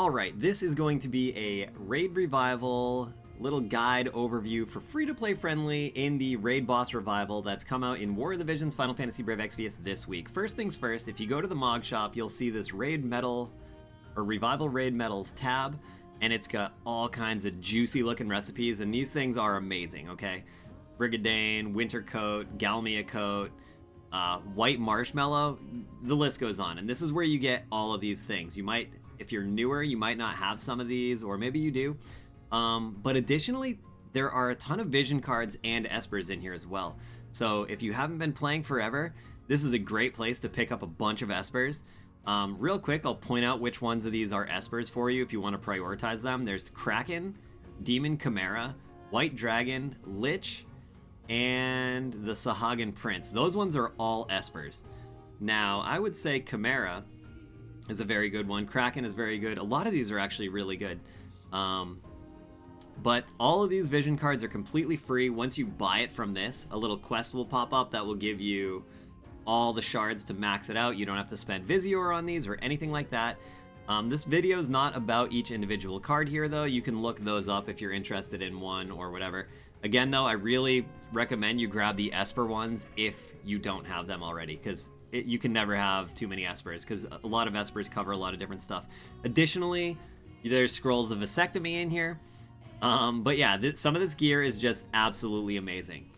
Alright, this is going to be a raid revival little guide overview for free-to-play friendly in the raid boss revival that's come out in War of the Visions Final Fantasy Brave Exvius this week. First things first, if you go to the Mog Shop, you'll see this raid medal or revival raid medals tab, and it's got all kinds of juicy looking recipes, and these things are amazing, okay? Brigadane, Winter Coat, Galmia Coat, White Marshmallow, the list goes on. And this is where you get all of these things. You might, if you're newer, you might not have some of these, or maybe you do. But additionally, there are a ton of vision cards and espers in here as well. So if you haven't been playing forever, this is a great place to pick up a bunch of espers. Real quick, I'll point out which ones of these are espers for you if you want to prioritize them. There's Kraken, Demon Chimera, White Dragon, Lich, and the Sahagan Prince. Those ones are all espers. Now, I would say Chimera is a very good one. Kraken is very good. A lot of these are actually really good. But all of these vision cards are completely free. Once you buy it from this, a little quest will pop up that will give you all the shards to max it out. You don't have to spend Visior on these or anything like that. This video is not about each individual card here, though. You can look those up if you're interested in one or whatever. Again, though, I really recommend you grab the Esper ones if you don't have them already, because you can never have too many Espers, because a lot of Espers cover a lot of different stuff. Additionally, there's Scrolls of Vasectomy in here. But yeah, some of this gear is just absolutely amazing.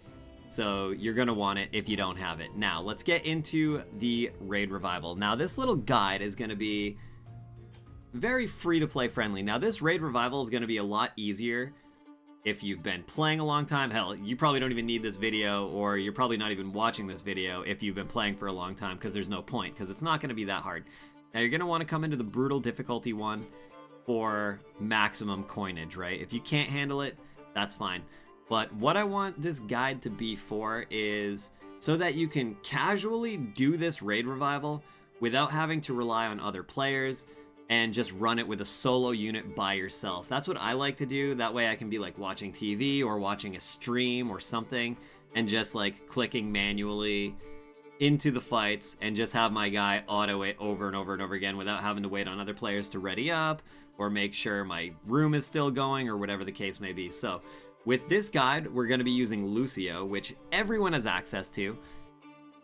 So you're going to want it if you don't have it. Now, let's get into the Raid Revival. Now, this little guide is going to be very free-to-play friendly. Now, this Raid Revival is going to be a lot easier if you've been playing a long time. Hell, you probably don't even need this video, or you're probably not even watching this video if you've been playing for a long time, because there's no point, because it's not going to be that hard. Now, you're going to want to come into the Brutal Difficulty one for maximum coinage, right? If you can't handle it, that's fine. But what I want this guide to be for is so that you can casually do this Raid Revival without having to rely on other players and just run it with a solo unit by yourself. That's what I like to do. That way I can be like watching TV or watching a stream or something and just like clicking manually into the fights and just have my guy auto it over and over and over again without having to wait on other players to ready up or make sure my room is still going or whatever the case may be. So with this guide, we're going to be using Lucio, which everyone has access to.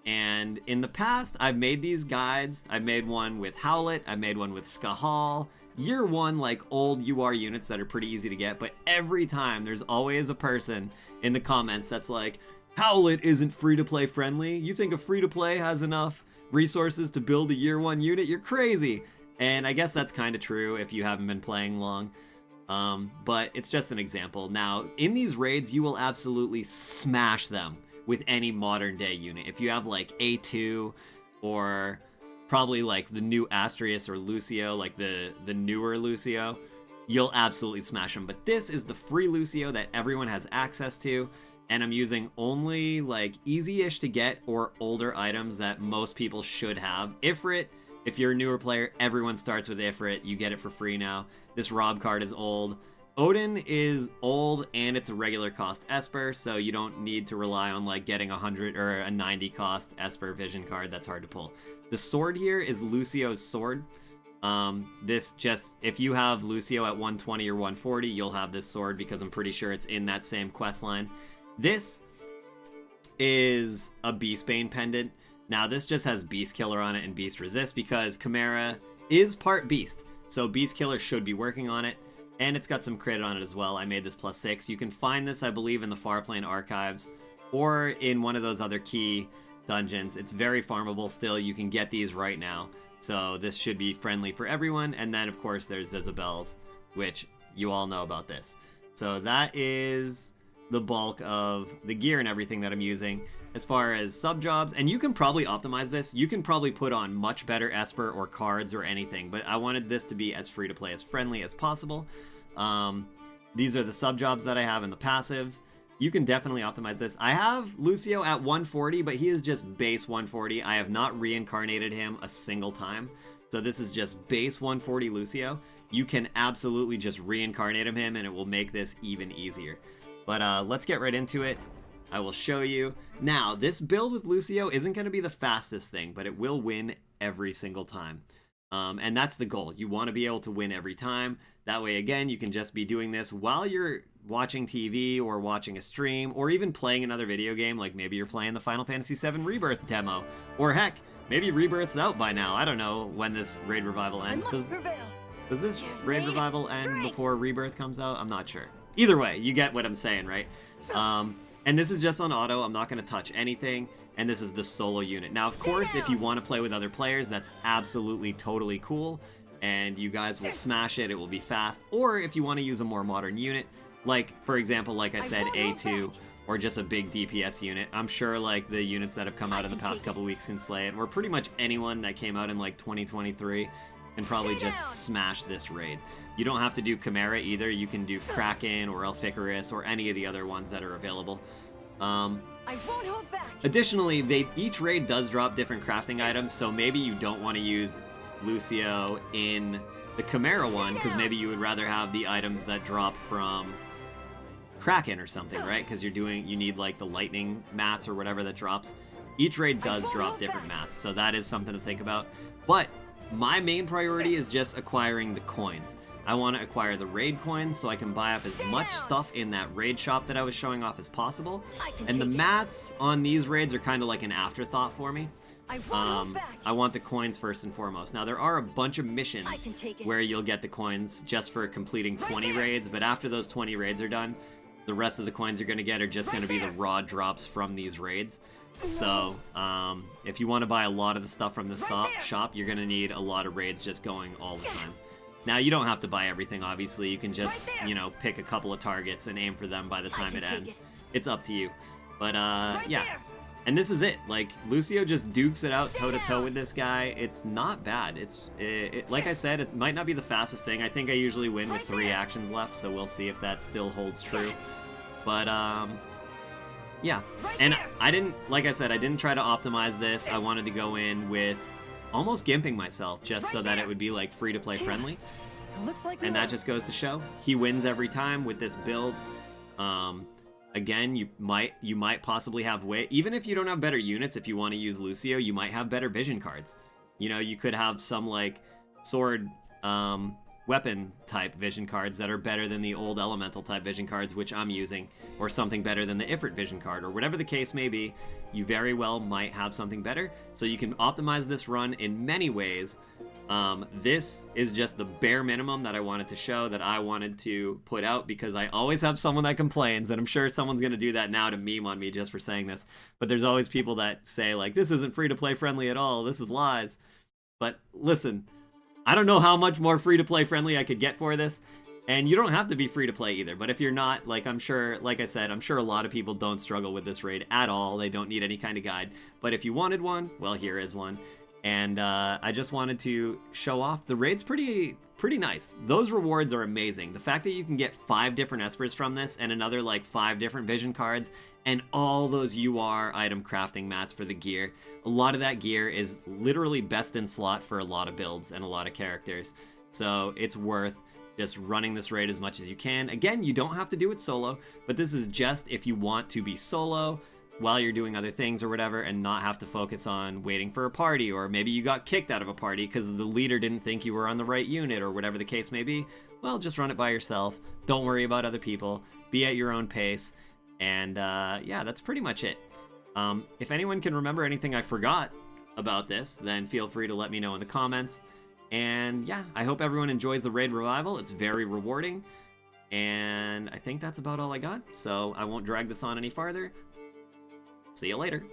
And in the past, I've made these guides. I've made one with Howlet. I made one with Skahal. Year one, like old UR units that are pretty easy to get. But every time, there's always a person in the comments that's like, Howlet isn't free-to-play friendly. You think a free-to-play has enough resources to build a year one unit? You're crazy. And I guess that's kind of true if you haven't been playing long. But it's just an example. Now, in these raids, you will absolutely smash them with any modern day unit. If you have like A2 or probably like the new Astrius or Lucio, like the newer Lucio, you'll absolutely smash them. But this is the free Lucio that everyone has access to, and I'm using only like easy-ish to get or older items that most people should have. Ifrit, if you're a newer player, everyone starts with Ifrit. You get it for free now. This Rob card is old. Odin is old and it's a regular cost Esper, so you don't need to rely on like getting 100 or a 90 cost Esper vision card. That's hard to pull. The sword here is Lucio's sword. This just, if you have Lucio at 120 or 140, you'll have this sword because I'm pretty sure it's in that same quest line. This is a Beastbane pendant. Now this just has Beast Killer on it and Beast Resist because Chimera is part Beast. So Beast Killer should be working on it. And it's got some credit on it as well. I made this +6. You can find this, I believe, in the Farplane Archives or in one of those other key dungeons. It's very farmable still. You can get these right now. So this should be friendly for everyone. And then, of course, there's Isabel's, which you all know about this. So that is the bulk of the gear and everything that I'm using as far as sub-jobs. And you can probably optimize this. You can probably put on much better Esper or cards or anything, but I wanted this to be as free-to-play, as friendly as possible. These are the sub-jobs that I have in the passives. You can definitely optimize this. I have Lucio at 140, but he is just base 140. I have not reincarnated him a single time. So this is just base 140 Lucio. You can absolutely just reincarnate him and it will make this even easier. But let's get right into it. I will show you. Now, this build with Lucio isn't going to be the fastest thing, but it will win every single time. And that's the goal. You want to be able to win every time. That way, again, you can just be doing this while you're watching TV or watching a stream or even playing another video game. Like maybe you're playing the Final Fantasy VII Rebirth demo. Or heck, maybe Rebirth's out by now. I don't know when this Raid Revival ends. Does this Raid Revival end before Rebirth comes out? I'm not sure. Either way, you get what I'm saying, right? And this is just on auto. I'm not going to touch anything. And this is the solo unit. Now, of course, if you want to play with other players, that's absolutely totally cool. And you guys will smash it. It will be fast. Or if you want to use a more modern unit, like, for example, like I said, A2, or just a big DPS unit. I'm sure, like, the units that have come out in the past couple weeks can slay it. Or pretty much anyone that came out in, like, 2023 can probably just smash this raid. You don't have to do Chimera either. You can do Kraken or Elficarus or any of the other ones that are available. I won't hold back. Additionally, each raid does drop different crafting items, so maybe you don't want to use Lucio in the Chimera one, because maybe you would rather have the items that drop from Kraken or something, right? Because you need like the lightning mats or whatever that drops. Each raid does drop different mats, so that is something to think about. But my main priority is just acquiring the coins. I want to acquire the raid coins so I can buy up as much stuff in that raid shop that I was showing off as possible. And the mats on these raids are kind of like an afterthought for me. I want the coins first and foremost. Now, there are a bunch of missions where you'll get the coins just for completing 20 raids, but after those 20 raids are done, the rest of the coins you're going to get are just going to be the raw drops from these raids. So, if you want to buy a lot of the stuff from the shop, you're going to need a lot of raids just going all the time. Now, you don't have to buy everything, obviously. You can just, you know, pick a couple of targets and aim for them by the time it ends. It's up to you. But, yeah. And this is it. Like, Lucio just dukes it out toe-to-toe with this guy. It's not bad. Like I said, it might not be the fastest thing. I think I usually win with 3 actions left, so we'll see if that still holds true. But, yeah. And like I said, I didn't try to optimize this. I wanted to go in with almost gimping myself just so that it would be like free-to-play friendly. And that just goes to show he wins every time with this build. Again, you might possibly have even if you don't have better units, if you want to use Lucio, you might have better vision cards. You know, you could have some like sword weapon type vision cards that are better than the old elemental type vision cards, which I'm using, or something better than the Ifrit vision card, or whatever the case may be. You very well might have something better, so you can optimize this run in many ways. This is just the bare minimum that I wanted to show, that I wanted to put out, because I always have someone that complains, and I'm sure someone's going to do that now to meme on me just for saying this, but there's always people that say, like, this isn't free-to-play friendly at all, this is lies. But listen, I don't know how much more free-to-play friendly I could get for this, and you don't have to be free-to-play either, but if you're not, like, I'm sure, like I said, I'm sure a lot of people don't struggle with this raid at all. They don't need any kind of guide, but if you wanted one, well, here is one. And I just wanted to show off. The raid's pretty nice. Those rewards are amazing. The fact that you can get 5 different espers from this, and another like 5 different vision cards, and all those UR item crafting mats for the gear. A lot of that gear is literally best in slot for a lot of builds and a lot of characters. So it's worth just running this raid as much as you can. Again, you don't have to do it solo, but this is just if you want to be solo while you're doing other things or whatever, and not have to focus on waiting for a party, or maybe you got kicked out of a party because the leader didn't think you were on the right unit, or whatever the case may be. Well, just run it by yourself. Don't worry about other people. Be at your own pace. And yeah, that's pretty much it. If anyone can remember anything I forgot about this, then feel free to let me know in the comments. And yeah, I hope everyone enjoys the Raid Revival. It's very rewarding. And I think that's about all I got, so I won't drag this on any farther. See you later.